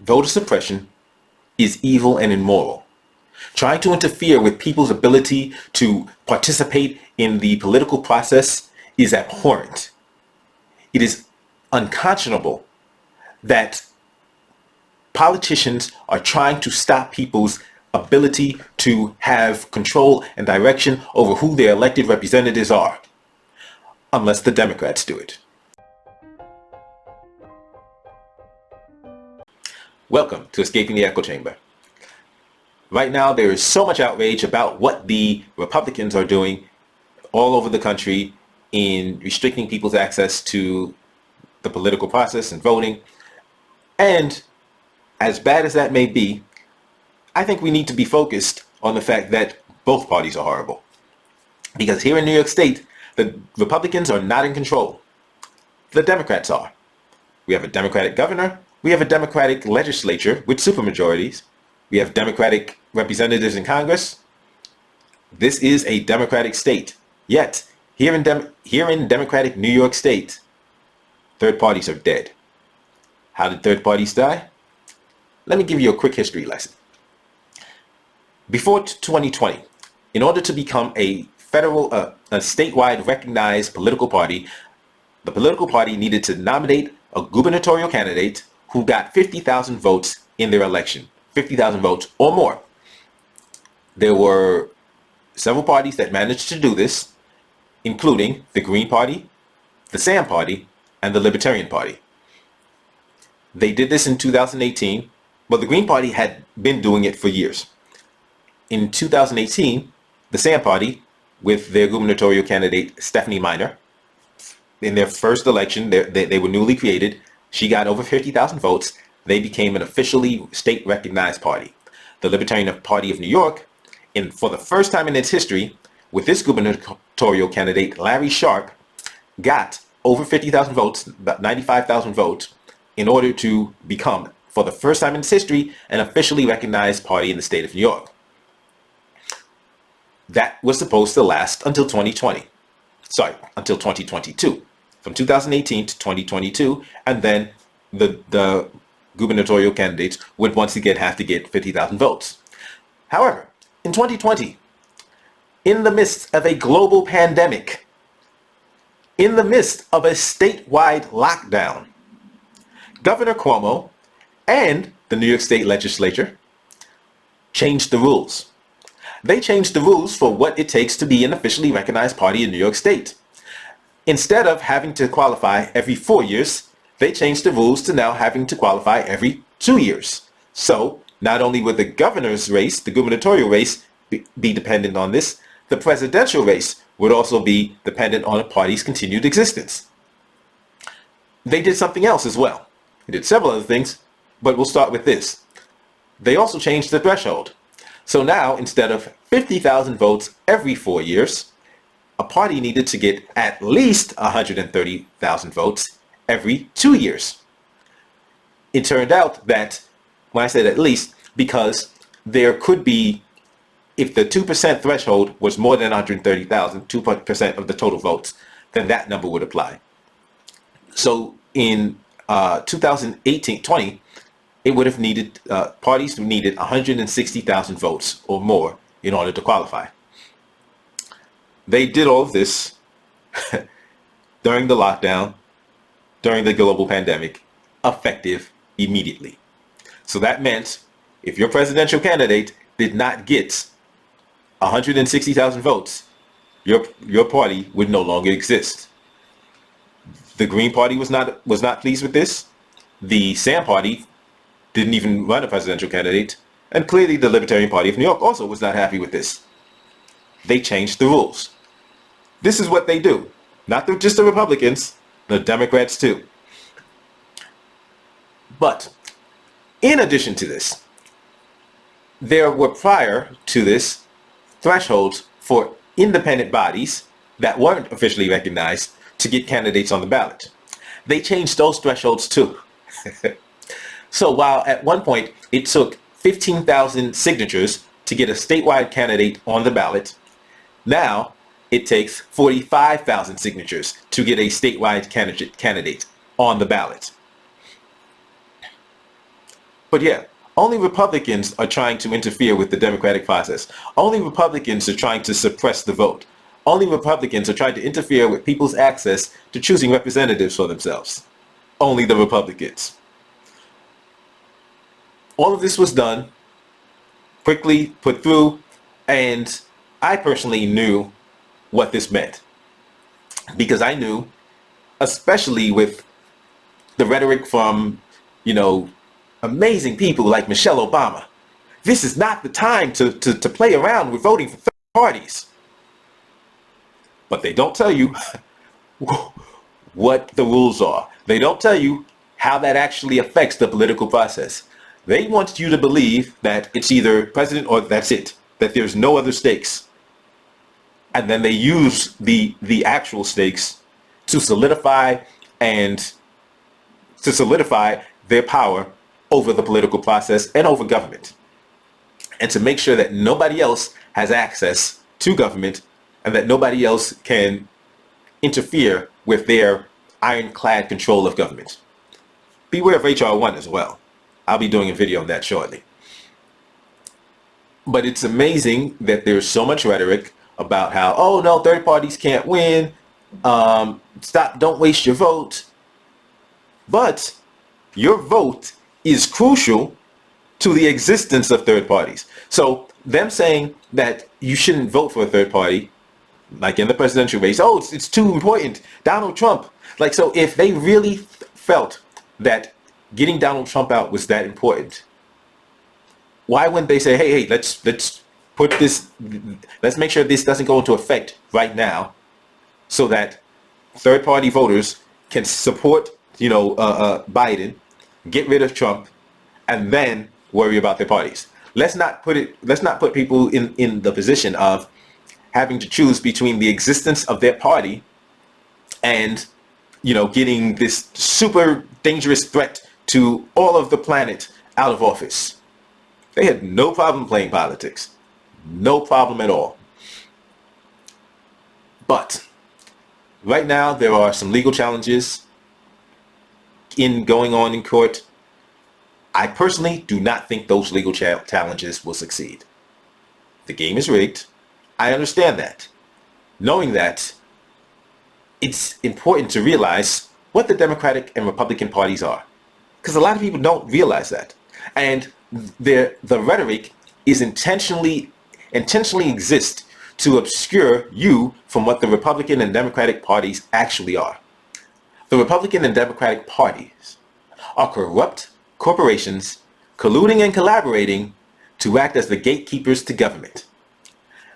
Voter suppression is evil and immoral. Trying to interfere with people's ability to participate in the political process is abhorrent. It is unconscionable that politicians are trying to stop people's ability to have control and direction over who their elected representatives are, unless the Democrats do it. Welcome to Escaping the Echo Chamber. Right now, there is so much outrage about what the Republicans are doing all over the country in restricting people's access to the political process and voting. And as bad as that may be, I think we need to be focused on the fact that both parties are horrible. Because here in New York State, the Republicans are not in control. The Democrats are. We have a Democratic governor. We have a Democratic legislature with supermajorities. We have Democratic representatives in Congress. This is a Democratic state. Yet, here in Democratic New York State, third parties are dead. How did third parties die? Let me give you a quick history lesson. Before 2020, in order to become a statewide recognized political party, the political party needed to nominate a gubernatorial candidate who got 50,000 votes in their election. 50,000 votes or more. There were several parties that managed to do this, including the Green Party, the Sam Party, and the Libertarian Party. They did this in 2018, but the Green Party had been doing it for years. In 2018, the Sam Party, with their gubernatorial candidate Stephanie Minor, in their first election, they were newly created. She got over 50,000 votes. They became an officially state-recognized party. The Libertarian Party of New York, for the first time in its history, with this gubernatorial candidate, Larry Sharpe, got over 50,000 votes, about 95,000 votes, in order to become, for the first time in its history, an officially recognized party in the state of New York. That was supposed to last until 2020. Until 2022. From 2018 to 2022, and then the gubernatorial candidates would once again have to get 50,000 votes. However, in 2020, in the midst of a global pandemic, in the midst of a statewide lockdown, Governor Cuomo and the New York State Legislature changed the rules. They changed the rules for what it takes to be an officially recognized party in New York State. Instead of having to qualify every 4 years, they changed the rules to now having to qualify every 2 years. So not only would the governor's race, the gubernatorial race, be dependent on this, the presidential race would also be dependent on a party's continued existence. They did something else as well. They did several other things, but we'll start with this. They also changed the threshold. So now, instead of 50,000 votes every 4 years, a party needed to get at least 130,000 votes every 2 years. It turned out that, when I said at least, because there could be, if the 2% threshold was more than 130,000, 2% of the total votes, then that number would apply. So in 2018-20, it would have needed, parties needed 160,000 votes or more in order to qualify. They did all of this during the lockdown, during the global pandemic, effective immediately. So that meant if your presidential candidate did not get 160,000 votes, your party would no longer exist. The Green Party was not pleased with this. The Sam Party didn't even run a presidential candidate, and clearly the Libertarian Party of New York also was not happy with this. They changed the rules. This is what they do. Not just the Republicans, the Democrats too. But in addition to this, there were prior to this thresholds for independent bodies that weren't officially recognized to get candidates on the ballot. They changed those thresholds too. So while at one point it took 15,000 signatures to get a statewide candidate on the ballot, now it takes 45,000 signatures to get a statewide candidate on the ballot. But yeah, only Republicans are trying to interfere with the democratic process. Only Republicans are trying to suppress the vote. Only Republicans are trying to interfere with people's access to choosing representatives for themselves. Only the Republicans. All of this was done, quickly put through, and I personally knew what this meant. Because I knew, especially with the rhetoric from, amazing people like Michelle Obama, this is not the time to play around with voting for third parties. But they don't tell you what the rules are. They don't tell you how that actually affects the political process. They want you to believe that it's either president or that's it, that there's no other stakes. And then they use the actual stakes to solidify their power over the political process and over government, and to make sure that nobody else has access to government and that nobody else can interfere with their ironclad control of government. Beware of HR 1 as well. I'll be doing a video on that shortly. But it's amazing that there's so much rhetoric about how, oh no, third parties can't win. Don't waste your vote. But your vote is crucial to the existence of third parties. So them saying that you shouldn't vote for a third party, like in the presidential race, oh, it's too important, Donald Trump. Like, so if they really felt that getting Donald Trump out was that important, why wouldn't they say, hey, let's put this, let's make sure this doesn't go into effect right now, so that third party voters can support, Biden, get rid of Trump, and then worry about their parties. Let's not put people in the position of having to choose between the existence of their party and, getting this super dangerous threat to all of the planet out of office. They had no problem playing politics. No problem at all. But right now there are some legal challenges going on in court. I personally do not think those legal challenges will succeed. The game is rigged. I understand that. Knowing that, it's important to realize what the Democratic and Republican parties are, because a lot of people don't realize that. And the rhetoric is intentionally exist to obscure you from what the Republican and Democratic parties actually are. The Republican and Democratic parties are corrupt corporations colluding and collaborating to act as the gatekeepers to government.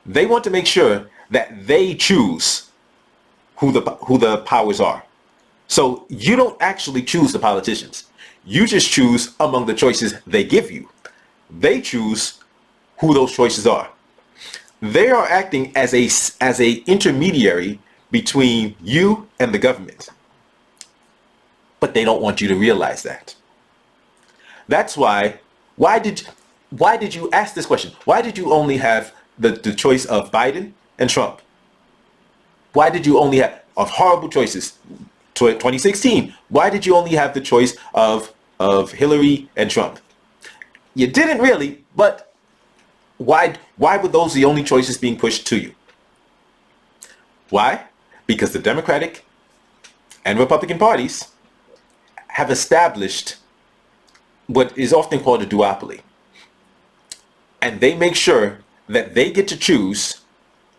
They want to make sure that they choose who the powers are. So you don't actually choose the politicians. You just choose among the choices they give you. They choose who those choices are. They are acting as a intermediary between you and the government. But they don't want you to realize that. That's why did you ask this question? Why did you only have the choice of Biden and Trump? Why did you only have of horrible choices? 2016. Why did you only have the choice of Hillary and Trump? You didn't really, but why were those the only choices being pushed to you? Why? Because the Democratic and Republican parties have established what is often called a duopoly. And they make sure that they get to choose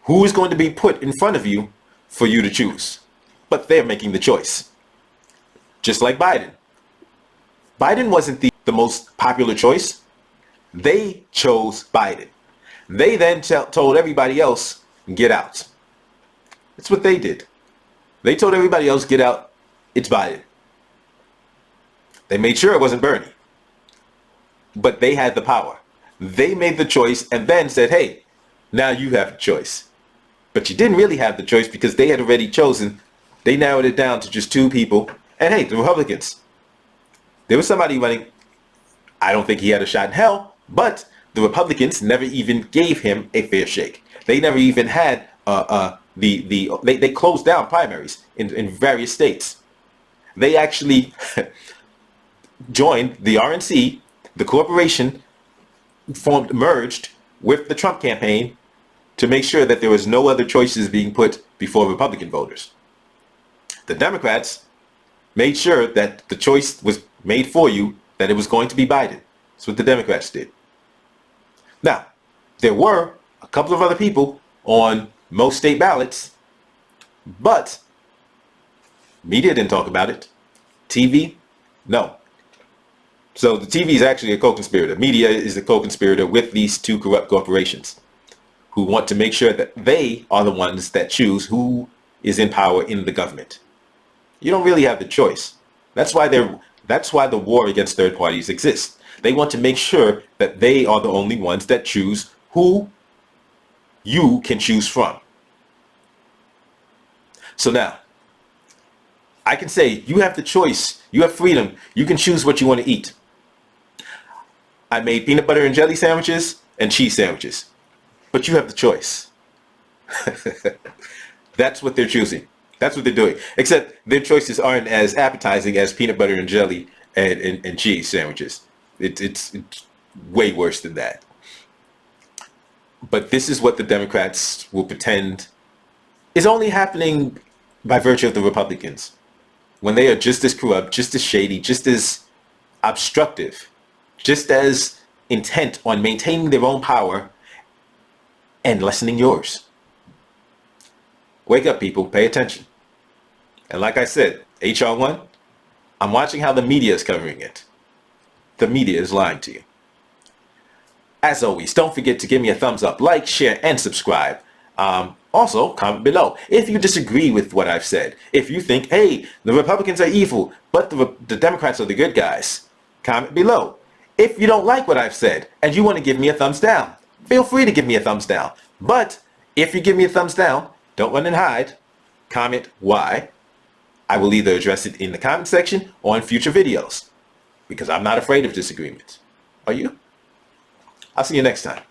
who is going to be put in front of you for you to choose. But they're making the choice. Just like Biden. Biden wasn't the most popular choice. They chose Biden. They then told everybody else, get out. That's what they did. They told everybody else, get out, it's Biden. They made sure it wasn't Bernie. But they had the power. They made the choice and then said, hey, now you have a choice. But you didn't really have the choice because they had already chosen. They narrowed it down to just two people. And hey, the Republicans. There was somebody running. I don't think he had a shot in hell, but the Republicans never even gave him a fair shake. They never even had they closed down primaries in various states. They actually joined the RNC the corporation merged with the Trump campaign to make sure that there was no other choices being put before Republican voters. The Democrats made sure that the choice was made for you, that it was going to be Biden. That's what the Democrats did. Now, there were a couple of other people on most state ballots, but media didn't talk about it. TV, no. So the TV is actually a co-conspirator. Media is a co-conspirator with these two corrupt corporations who want to make sure that they are the ones that choose who is in power in the government. You don't really have the choice. That's why the war against third parties exists. They want to make sure that they are the only ones that choose who you can choose from. So now, I can say you have the choice. You have freedom. You can choose what you want to eat. I made peanut butter and jelly sandwiches and cheese sandwiches. But you have the choice. That's what they're choosing. That's what they're doing. Except their choices aren't as appetizing as peanut butter and jelly and cheese sandwiches. It's way worse than that. But this is what the Democrats will pretend is only happening by virtue of the Republicans. When they are just as corrupt, just as shady, just as obstructive, just as intent on maintaining their own power and lessening yours. Wake up, people. Pay attention. And like I said, HR 1, I'm watching how the media is covering it. The media is lying to you. As always, don't forget to give me a thumbs up, like, share, and subscribe. Also, comment below if you disagree with what I've said. If you think, hey, the Republicans are evil, but the Democrats are the good guys. Comment below. If you don't like what I've said and you want to give me a thumbs down, feel free to give me a thumbs down. But if you give me a thumbs down, don't run and hide. Comment why. I will either address it in the comment section or in future videos because I'm not afraid of disagreement. Are you? I'll see you next time.